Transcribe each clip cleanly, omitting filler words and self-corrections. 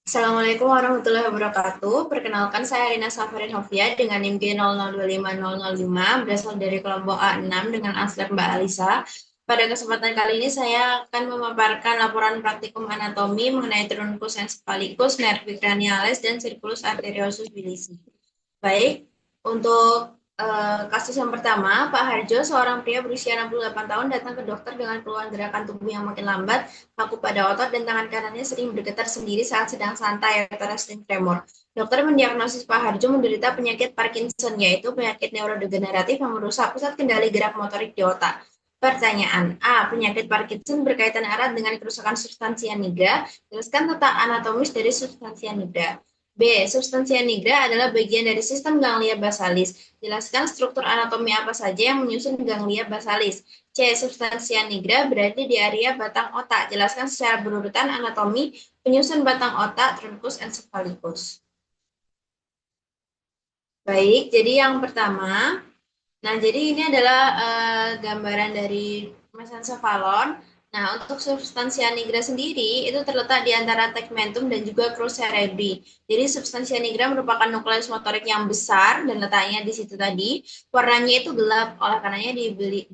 Assalamualaikum warahmatullahi wabarakatuh. Perkenalkan saya Rina Safarin Hofia dengan NIM G005005 berasal dari kelompok A6 dengan aslep Mbak Alisa. Pada kesempatan kali ini saya akan memaparkan laporan praktikum anatomi mengenai trunkus encephalitis, nervi cranialis, dan circulus arteriosus bilisi. Baik, untuk kasus yang pertama, Pak Harjo, seorang pria berusia 68 tahun, datang ke dokter dengan keluhan gerakan tubuh yang makin lambat, kaku pada otot, dan tangan kanannya sering bergetar sendiri saat sedang santai atau resting tremor. Dokter mendiagnosis Pak Harjo menderita penyakit Parkinson, yaitu penyakit neurodegeneratif yang merusak pusat kendali gerak motorik di otak. Pertanyaan A. Penyakit Parkinson berkaitan erat dengan kerusakan substansi nigra. Jelaskan tentang anatomis dari substansi nigra. B. Substansia nigra adalah bagian dari sistem ganglia basalis. Jelaskan struktur anatomi apa saja yang menyusun ganglia basalis. C. Substansia nigra berada di area batang otak. Jelaskan secara berurutan anatomi penyusun batang otak truncus encephalitis. Baik, jadi yang pertama, nah, jadi ini adalah gambaran dari mesencephalon. Nah, untuk substansia nigra sendiri itu terletak di antara tegmentum dan juga crus cerebri. Jadi substansia nigra merupakan nukleus motorik yang besar dan letaknya di situ tadi. Warnanya itu gelap, oleh karenanya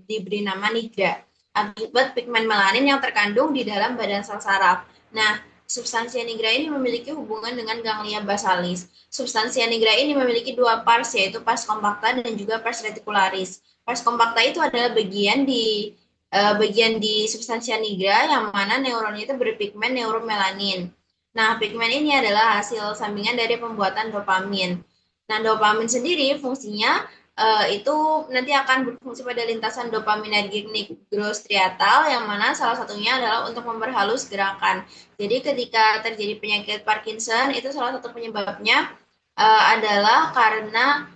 diberi nama nigra. Akibat pigmen melanin yang terkandung di dalam badan sel saraf. Nah, substansia nigra ini memiliki hubungan dengan ganglia basalis. Substansia nigra ini memiliki dua pars, yaitu pars compacta dan juga pars reticularis. Pars compacta itu adalah bagian di substansia nigra yang mana neuronnya itu berpigmen neuromelanin. Nah, pigmen ini adalah hasil sampingan dari pembuatan dopamin. Nah, dopamin sendiri fungsinya itu nanti akan berfungsi pada lintasan dopaminergic nigrostriatal yang mana salah satunya adalah untuk memperhalus gerakan. Jadi ketika terjadi penyakit Parkinson itu salah satu penyebabnya adalah karena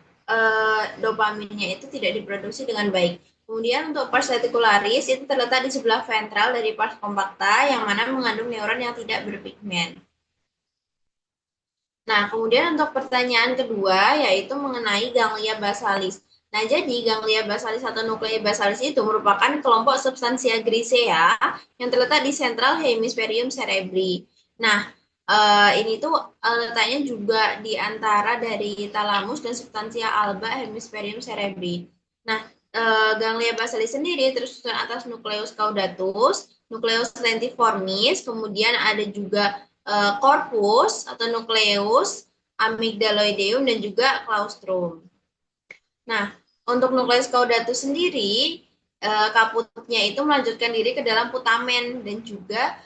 dopaminnya itu tidak diproduksi dengan baik. Kemudian untuk pars reticularis itu terletak di sebelah ventral dari pars compacta yang mana mengandung neuron yang tidak berpigmen. Nah, kemudian untuk pertanyaan kedua yaitu mengenai ganglia basalis. Nah, jadi ganglia basalis atau nuklei basalis itu merupakan kelompok substansia grisea yang terletak di central hemispherium cerebri. Nah, ini tuh letaknya juga di antara dari talamus dan substansia alba hemispherium cerebri. Nah, ganglia basalis sendiri tersusun atas nukleus caudatus, nukleus lentiformis, kemudian ada juga corpus atau nukleus, amygdaloideum, dan juga claustrum. Nah, untuk nukleus caudatus sendiri, kaputnya itu melanjutkan diri ke dalam putamen dan juga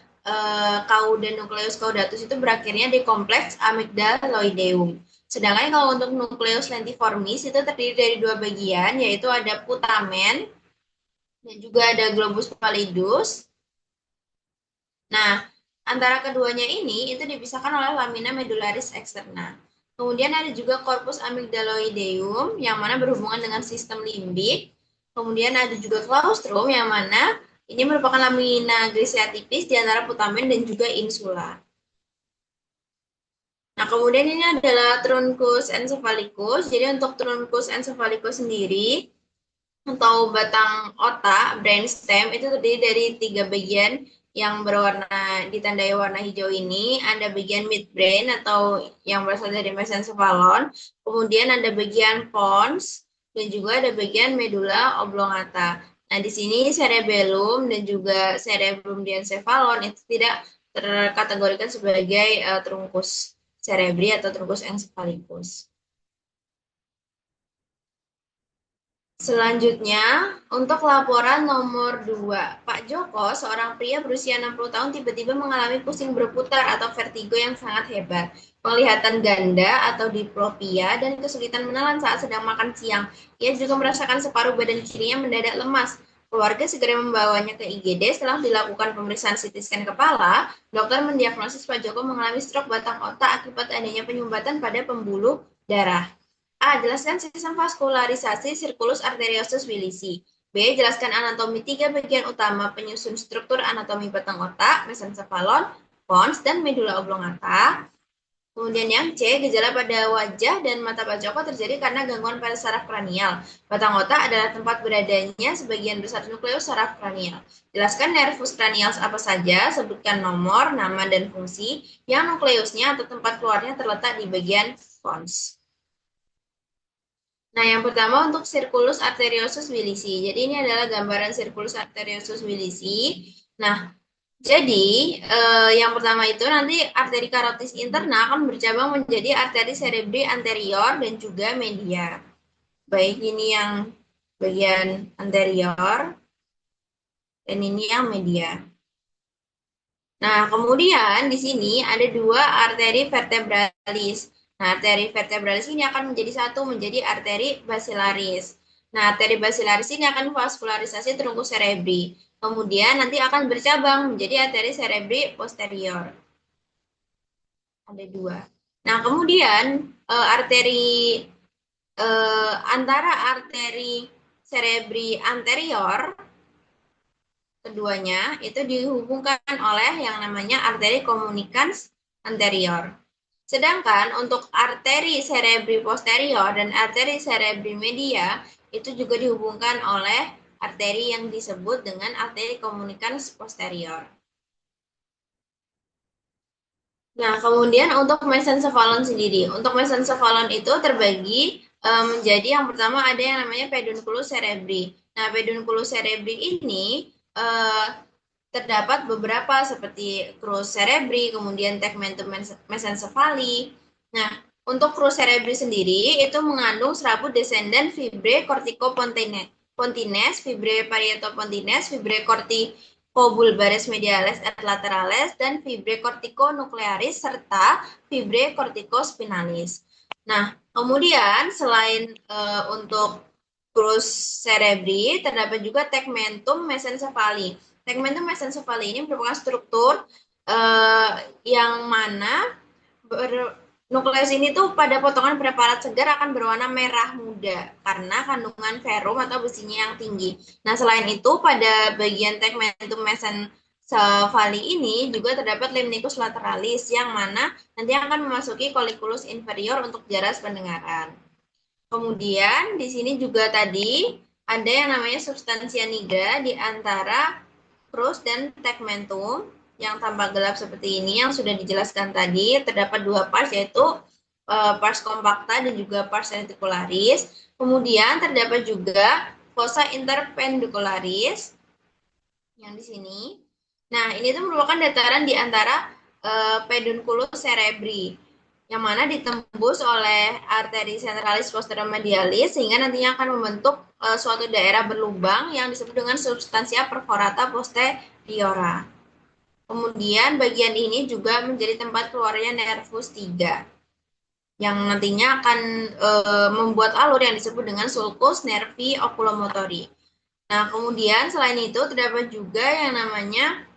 cauda nukleus caudatus itu berakhirnya di kompleks amygdaloideum. Sedangkan kalau untuk nukleus lentiformis itu terdiri dari dua bagian, yaitu ada putamen dan juga ada globus pallidus. Nah, antara keduanya ini itu dipisahkan oleh lamina medullaris externa. Kemudian ada juga corpus amygdaloideum yang mana berhubungan dengan sistem limbik. Kemudian ada juga claustrum yang mana ini merupakan lamina grisea tipis di antara putamen dan juga insula. Nah, kemudian ini adalah truncus encephalicus. Jadi untuk truncus encephalicus sendiri atau batang otak, brainstem, itu terdiri dari tiga bagian yang berwarna ditandai warna hijau ini. Ada bagian midbrain atau yang berasal dari mesencephalon, kemudian ada bagian pons, dan juga ada bagian medulla oblongata. Nah, di sini cerebellum dan juga cerebrum diencephalon itu tidak terkategorikan sebagai trunkus cerebri atau trunkus encephalicus. Selanjutnya, untuk laporan nomor 2. Pak Joko, seorang pria berusia 60 tahun tiba-tiba mengalami pusing berputar atau vertigo yang sangat hebat, penglihatan ganda atau diplopia, dan kesulitan menelan saat sedang makan siang. Ia juga merasakan separuh badan kirinya mendadak lemas. Keluarga segera membawanya ke IGD. Setelah dilakukan pemeriksaan CT scan kepala, dokter mendiagnosis Pak Joko mengalami stroke batang otak akibat adanya penyumbatan pada pembuluh darah. A. Jelaskan sistem vaskularisasi circulus arteriosus bilisi. B. Jelaskan anatomi tiga bagian utama penyusun struktur anatomi batang otak, mesencephalon, pons, dan medulla oblongata. Kemudian yang C, gejala pada wajah dan mata Pak Joko terjadi karena gangguan pada saraf kranial. Batang otak adalah tempat beradanya sebagian besar nukleus saraf kranial. Jelaskan nervus kranial apa saja, sebutkan nomor, nama, dan fungsi yang nukleusnya atau tempat keluarnya terletak di bagian pons. Nah, yang pertama untuk circulus arteriosus wilisi. Jadi ini adalah gambaran circulus arteriosus wilisi. Nah, jadi, yang pertama itu nanti arteri karotis interna akan bercabang menjadi arteri cerebri anterior dan juga media. Baik ini yang bagian anterior dan ini yang media. Nah, kemudian di sini ada dua arteri vertebralis. Nah, arteri vertebralis ini akan menjadi satu, menjadi arteri basilaris. Nah, arteri basilaris ini akan vaskularisasi terungkus cerebri. Kemudian nanti akan bercabang menjadi arteri cerebri posterior. Ada dua. Nah, kemudian arteri antara arteri cerebri anterior keduanya itu dihubungkan oleh yang namanya arteri communicans anterior. Sedangkan untuk arteri cerebri posterior dan arteri cerebri media itu juga dihubungkan oleh arteri yang disebut dengan arteri communicans posterior. Nah, kemudian untuk mesencephalon sendiri. Untuk mesencephalon itu terbagi menjadi yang pertama ada yang namanya pedunculus cerebri. Nah, pedunculus cerebri ini terdapat beberapa seperti crus cerebri, kemudian tegmentum mesencephali. Nah, untuk crus cerebri sendiri itu mengandung serabut descendant fibrae corticopontines, fibrae parietopontines, fibrae corticobulbaris medialis et lateralis, dan fibrae corticonuclearis serta fibrae corticospinalis. Nah, kemudian selain untuk crus cerebri terdapat juga tegmentum mesencephali. Tegmentum mesencephali ini merupakan struktur yang mana nukleus ini tuh pada potongan preparat segar akan berwarna merah muda karena kandungan ferum atau besinya yang tinggi. Nah, selain itu pada bagian tegmentum mesencephali ini juga terdapat limnicus lateralis yang mana nanti akan memasuki colliculus inferior untuk jaras pendengaran. Kemudian di sini juga tadi ada yang namanya substansia nigra di antara crus dan tegmentum yang tampak gelap seperti ini yang sudah dijelaskan tadi. Terdapat dua pars yaitu pars compacta dan juga pars reticularis. Kemudian terdapat juga fossa interpendicularis yang di sini. Nah, ini tuh merupakan dataran di antara pedunculus cerebri yang mana ditembus oleh arteri centralis posterior medialis sehingga nantinya akan membentuk suatu daerah berlubang yang disebut dengan substansia perforata posteriora. Kemudian bagian ini juga menjadi tempat keluarnya nervus 3 yang nantinya akan membuat alur yang disebut dengan sulcus nervi oculomotori. Nah, kemudian selain itu terdapat juga yang namanya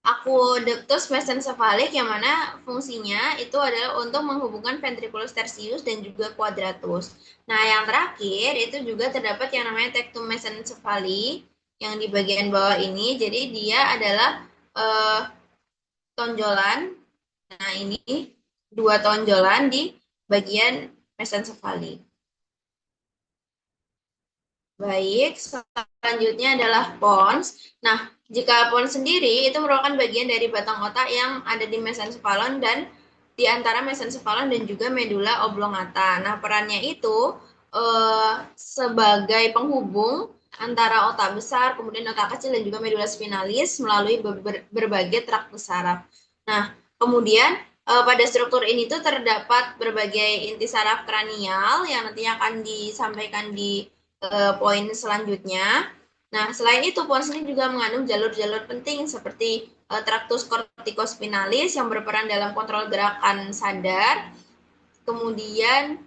aqueductus mesencephalic yang mana fungsinya itu adalah untuk menghubungkan ventriculus tertius dan juga quadratus. Nah, yang terakhir itu juga terdapat yang namanya tectum mesencephali yang di bagian bawah ini. Jadi dia adalah tonjolan. Nah, ini dua tonjolan di bagian mesencephali. Baik, selanjutnya adalah pons. Nah, jika pons sendiri itu merupakan bagian dari batang otak yang ada di mesencephalon dan di antara mesencephalon dan juga medula oblongata. Nah, perannya itu sebagai penghubung antara otak besar, kemudian otak kecil dan juga medula spinalis melalui berbagai traktus saraf. Nah, kemudian pada struktur ini tuh terdapat berbagai inti saraf kranial yang nantinya akan disampaikan di poin selanjutnya. Nah, selain itu, pons ini juga mengandung jalur-jalur penting seperti traktus corticospinalis yang berperan dalam kontrol gerakan sadar. Kemudian,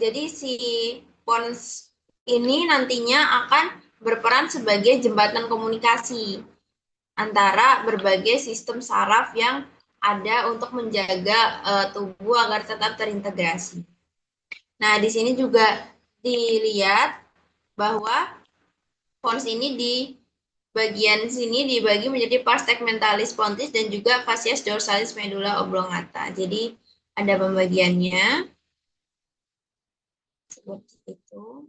jadi si pons ini nantinya akan berperan sebagai jembatan komunikasi antara berbagai sistem saraf yang ada untuk menjaga tubuh agar tetap terintegrasi. Nah, di sini juga dilihat bahwa pons ini bagian sini dibagi menjadi pars tegmentalis pontis dan juga facies dorsalis medulla oblongata. Jadi ada pembagiannya seperti itu.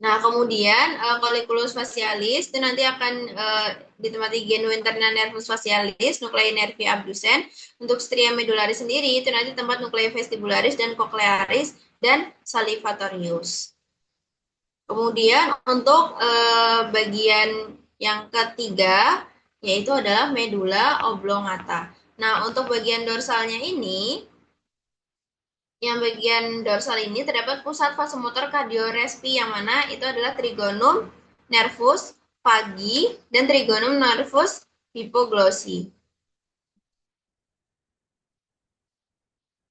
Nah, kemudian colliculus facialis itu nanti akan ditempati genu interna nervus facialis, nuclei nervi abducens. Untuk stria medullaris sendiri itu nanti tempat nuclei vestibularis dan cochlearis dan salivatorius. Kemudian untuk bagian yang ketiga yaitu adalah medulla oblongata. Nah, untuk bagian dorsalnya ini yang bagian dorsal ini terdapat pusat vasomotor kardiorespi yang mana itu adalah trigonum nervus vagi dan trigonum nervus hypoglossy.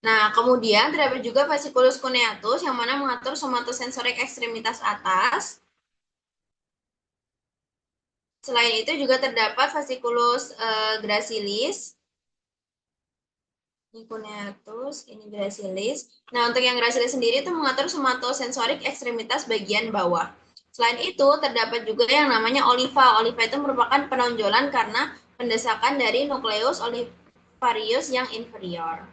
Nah, kemudian terdapat juga fasciculus cuneatus yang mana mengatur somatosensorik ekstremitas atas. Selain itu juga terdapat fasciculus gracilis. Ini cuneatus, ini gracilis. Nah, untuk yang gracilis sendiri itu mengatur somatosensorik ekstremitas bagian bawah. Selain itu, terdapat juga yang namanya oliva. Oliva itu merupakan penonjolan karena pendesakan dari nukleus olivarius yang inferior.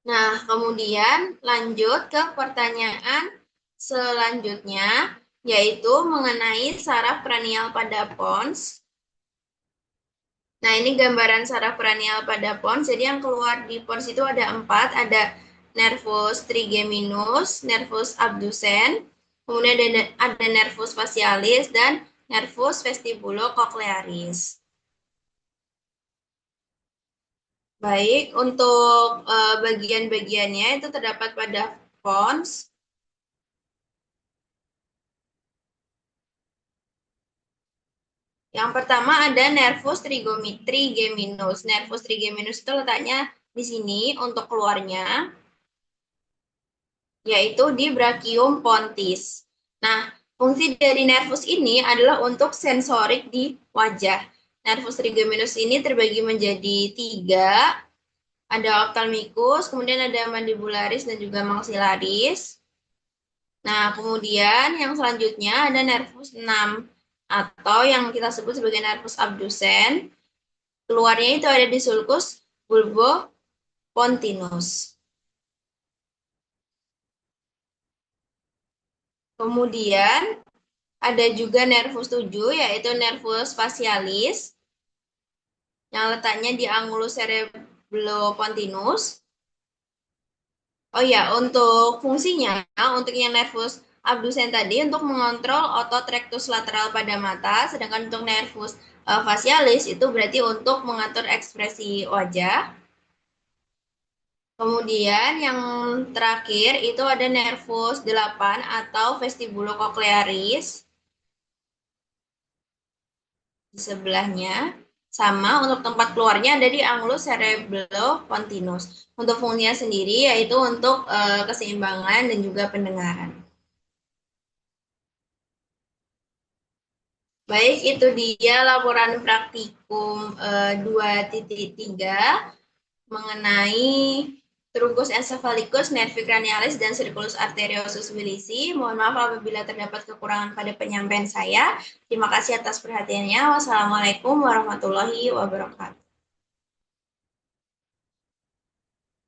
Nah, kemudian lanjut ke pertanyaan selanjutnya, yaitu mengenai saraf kranial pada pons. Nah, ini gambaran saraf kranial pada pons. Jadi yang keluar di pons itu ada 4, ada nervus trigeminus, nervus abducens, kemudian ada nervus facialis, dan nervus vestibulocochlearis. Baik, untuk bagian-bagiannya itu terdapat pada pons. Yang pertama ada nervus trigeminus. Nervus trigeminus itu letaknya di sini untuk keluarnya, yaitu di brachium pontis. Nah, fungsi dari nervus ini adalah untuk sensorik di wajah. Nervus trigeminus ini terbagi menjadi 3, ada ophthalmicus, kemudian ada mandibularis dan juga maxillaris. Nah, kemudian yang selanjutnya ada nervus 6 atau yang kita sebut sebagai nervus abducens. Keluarnya itu ada di sulcus bulbopontinus. Kemudian ada juga nervus 7 yaitu nervus facialis yang letaknya di angulus cerebellopontinus. Oh ya, untuk fungsinya, untuk yang nervus abducens tadi untuk mengontrol otot rectus lateral pada mata, sedangkan untuk nervus facialis itu berarti untuk mengatur ekspresi wajah. Kemudian yang terakhir itu ada nervus 8 atau vestibulocochlearis di sebelahnya. Sama untuk tempat keluarnya ada di angulus cerebellopontinus. Untuk fungsinya sendiri yaitu untuk keseimbangan dan juga pendengaran. Baik, itu dia laporan praktikum 2.3 mengenai trunkus encephalitis, nervi cranialis, dan circulus arteriosus wilisi. Mohon maaf apabila terdapat kekurangan pada penyampaian saya. Terima kasih atas perhatiannya. Wassalamualaikum warahmatullahi wabarakatuh.